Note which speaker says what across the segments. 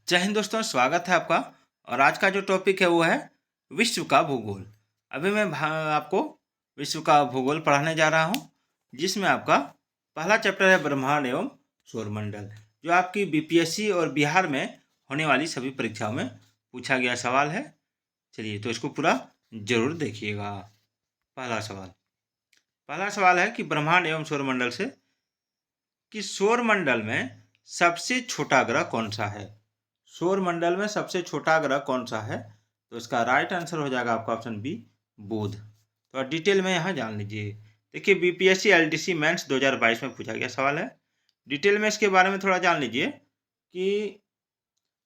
Speaker 1: जय हिंद दोस्तों, स्वागत है आपका। और आज का जो टॉपिक है वो है विश्व का भूगोल। अभी मैं आपको विश्व का भूगोल पढ़ाने जा रहा हूँ, जिसमें आपका पहला चैप्टर है ब्रह्मांड एवं सौरमंडल, जो आपकी बीपीएससी और बिहार में होने वाली सभी परीक्षाओं में पूछा गया सवाल है। चलिए तो इसको पूरा जरूर देखिएगा। पहला सवाल है कि ब्रह्मांड एवं सौरमंडल से कि सौरमंडल में सबसे छोटा ग्रह कौन सा है। सौर मंडल में सबसे छोटा ग्रह कौन सा है? तो इसका राइट आंसर हो जाएगा आपका ऑप्शन बी, बुध। तो डिटेल में यहाँ जान लीजिए। देखिए, बीपीएससी एलडीसी मेंस 2022 में पूछा गया सवाल है। डिटेल में इसके बारे में थोड़ा जान लीजिए कि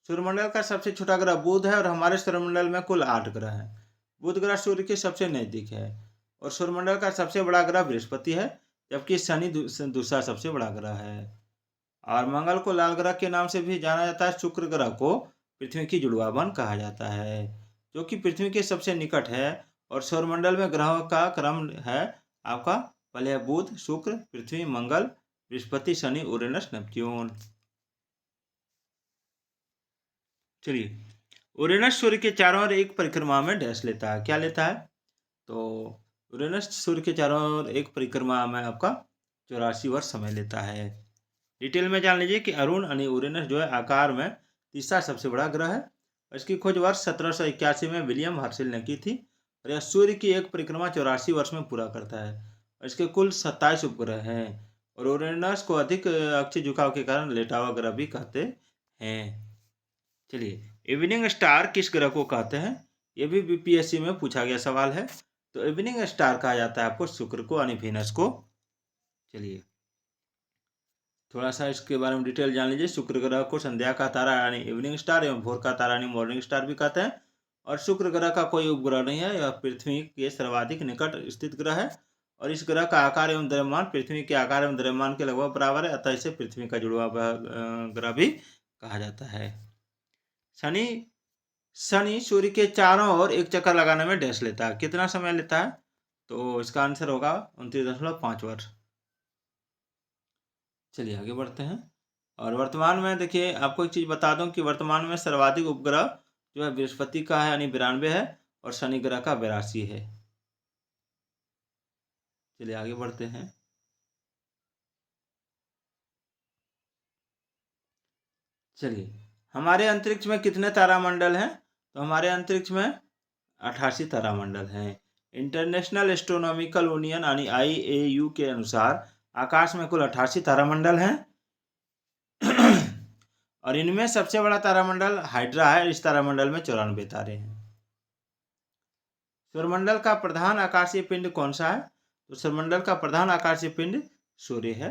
Speaker 1: सूर्यमंडल का सबसे छोटा ग्रह बुध है और हमारे सौरमंडल में कुल 8 ग्रह हैं। बुध ग्रह सूर्य के सबसे नजदीक है और सौरमंडल का सबसे बड़ा ग्रह बृहस्पति है, जबकि शनि दूसरा सबसे बड़ा ग्रह है। और मंगल को लाल ग्रह के नाम से भी जाना जाता है। शुक्र ग्रह को पृथ्वी की जुड़वाबन कहा जाता है, जो कि पृथ्वी के सबसे निकट है। और सौरमंडल में ग्रहों का क्रम है आपका, पहले है बुध, शुक्र, पृथ्वी, मंगल, बृहस्पति, शनि, यूरेनस, नेपच्यून। चलिए, यूरेनस सूर्य के चारों ओर एक परिक्रमा में डैश लेता है। क्या लेता है? तो यूरेनस सूर्य के चारों ओर एक परिक्रमा में आपका 84 वर्ष समय लेता है। डिटेल में जान लीजिए कि अरुण यानी यूरेनस जो है आकार में तीसरा सबसे बड़ा ग्रह है। इसकी खोज वर्ष 1781 में विलियम हर्शेल ने की थी और यह सूर्य की एक परिक्रमा 84 वर्ष में पूरा करता है। इसके कुल 27 उपग्रह हैं और यूरेनस को अधिक अक्षीय झुकाव के कारण लेटा हुआ ग्रह भी कहते हैं। चलिए, इवनिंग स्टार किस ग्रह को कहते हैं? ये भी बीपीएससी में पूछा गया सवाल है। तो इवनिंग स्टार कहा जाता है आपको शुक्र को यानी वेनस को। चलिए, थोड़ा सा इसके बारे में डिटेल जान लीजिए। शुक्र ग्रह को संध्या का तारा यानी इवनिंग स्टार एवं भोर का तारा यानी मॉर्निंग स्टार भी कहते हैं। और शुक्र ग्रह का कोई उपग्रह नहीं है, यह पृथ्वी के सर्वाधिक निकट स्थित ग्रह है। और इस ग्रह का आकार एवं द्रव्यमान पृथ्वी के आकार एवं द्रव्यमान के लगभग बराबर है, अतः इसे पृथ्वी का जुड़वा ग्रह भी कहा जाता है। शनि शनि सूर्य के चारों ओर एक चक्कर लगाने में डैश लेता है। कितना समय लेता है? तो इसका आंसर होगा 29.5 वर्ष। चलिए आगे बढ़ते हैं। और वर्तमान में देखिए, आपको एक चीज़ बता दूं कि वर्तमान में सर्वाधिक उपग्रह जो है बृहस्पति का है यानी 92 है और शनि ग्रह का 82 है। चलिए आगे बढ़ते हैं। चलिए, हमारे अंतरिक्ष में कितने तारामंडल हैं? तो हमारे अंतरिक्ष में 88 तारामंडल हैं। इंटरनेशनल एस्ट्रोनॉमिकल यूनियन यानी IAU के अनुसार आकाश में कुल 88 तारामंडल हैं। और इनमें सबसे बड़ा तारामंडल हाइड्रा है। इस तारामंडल में 94 तारे हैं। सौरमंडल का प्रधान आकाशीय पिंड कौन सा है? तो सौरमंडल का प्रधान आकाशीय पिंड सूर्य है।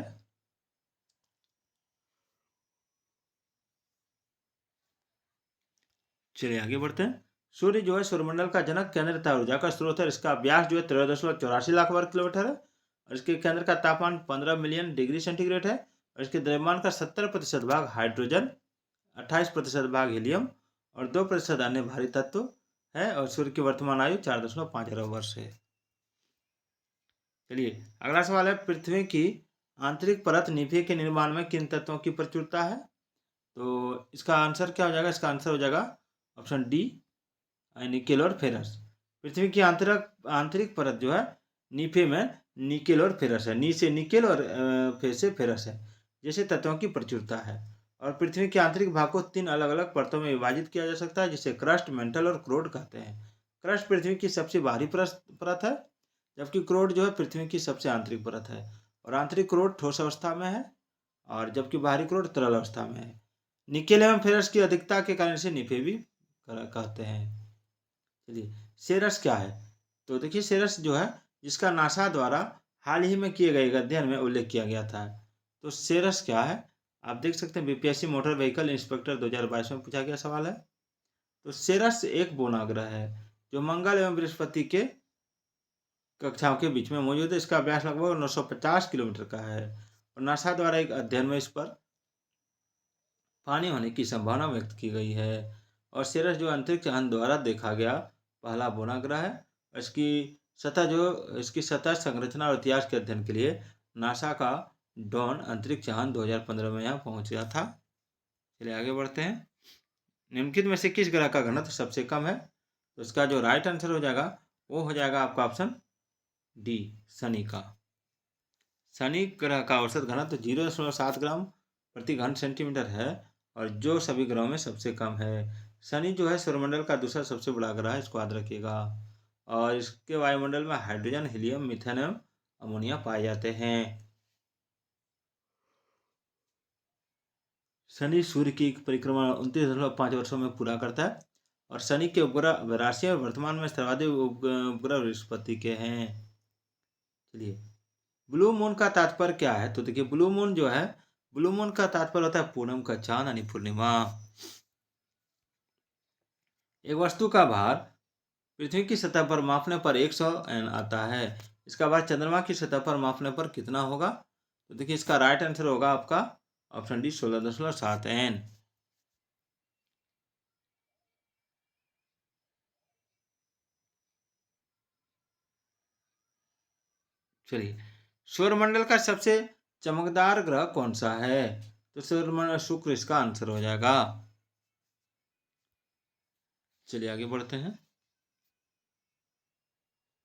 Speaker 1: चलिए आगे बढ़ते हैं। सूर्य जो है सौरमंडल का जनक, केंद्र तथा ऊर्जा का स्रोत है। इसका व्यास जो है 13.84 लाख वर्ग किलोमीटर है और इसके केंद्र का तापमान 15 मिलियन डिग्री सेंटीग्रेड है। और इसके द्रव्यमान का 70% भाग हाइड्रोजन, 28% भाग हीलियम और 2% अन्य भारी तत्व है। और सूर्य की वर्तमान आयु 4.5 अरब वर्ष है। चलिए, अगला सवाल है, पृथ्वी की आंतरिक परत निभे के निर्माण में किन तत्वों की प्रचुरता है? तो इसका आंसर क्या हो जाएगा? इसका आंसर हो जाएगा ऑप्शन डी, निकेल और फेरस। पृथ्वी की आंतरिक परत जो है नीफे में निकेल और फेरस है। नी से निकेल और फे से फेरस है, जैसे तत्वों की प्रचुरता है। और पृथ्वी के आंतरिक भाग को 3 अलग अलग परतों में विभाजित किया जा सकता है, जिसे क्रस्ट, मेंटल और क्रोड कहते हैं। क्रस्ट पृथ्वी की सबसे बाहरी परत है, जबकि क्रोड जो है पृथ्वी की सबसे आंतरिक परत है। और आंतरिक क्रोड ठोस अवस्था में है और जबकि बाहरी क्रोड तरल अवस्था में है। निकेल एवं फेरस की अधिकता के कारण इसे निफे भी कहते हैं। चलिए, सेरस क्या है? तो देखिए, सेरस जो है जिसका नासा द्वारा हाल ही में किए गए एक अध्ययन में उल्लेख किया गया था। तो सेरस क्या है? आप देख सकते हैं, बीपीएससी मोटर व्हीकल इंस्पेक्टर 2022 में पूछा गया सवाल है। तो सेरस एक बोना ग्रह है जो मंगल एवं बृहस्पति के कक्षाओं के बीच में मौजूद है। इसका व्यास लगभग 950 किलोमीटर का है और नासा द्वारा एक अध्ययन में इस पर पानी होने की संभावना व्यक्त की गई है। और सेरस जो अंतरिक्ष यान द्वारा देखा गया पहला बोना ग्रह है। इसकी सतह संरचना और इतिहास के अध्ययन के लिए नासा का डॉन अंतरिक्ष यान 2015 में यहाँ पहुंच गया था। चलिए आगे बढ़ते हैं। निम्नलिखित में से किस ग्रह का घनत्व सबसे कम है? तो इसका जो राइट आंसर हो जाएगा वो हो जाएगा आपका ऑप्शन डी, शनि का। शनि ग्रह का औसत घनत्व 0.7 ग्राम प्रति घन सेंटीमीटर है और जो सभी ग्रहों में सबसे कम है। शनि जो है सौरमंडल का दूसरा सबसे बड़ा ग्रह है, इसको याद रखिएगा। और इसके वायुमंडल में हाइड्रोजन, हीलियम, मीथेन एवं अमोनिया पाए जाते हैं। शनि सूर्य की परिक्रमा 29.5 वर्षों में पूरा करता है और शनि के उपग्रह राशि और वर्तमान में सर्वाधिक उपग्रह बृहस्पति के हैं। चलिए, ब्लू मून का तात्पर्य क्या है? तो देखिए, ब्लू मून जो है, ब्लू मून का तात्पर्य होता है पूनम का चांद यानी पूर्णिमा। एक वस्तु का भार पृथ्वी की सतह पर मापने पर 100 N आता है। इसका भार चंद्रमा की सतह पर मापने पर कितना होगा? तो देखिए, इसका राइट आंसर होगा आपका ऑप्शन डी, 16.7 N। चलिए, सौरमंडल का सबसे चमकदार ग्रह कौन सा है? तो सौरमंडल शुक्र इसका आंसर हो जाएगा। चलिए आगे बढ़ते हैं।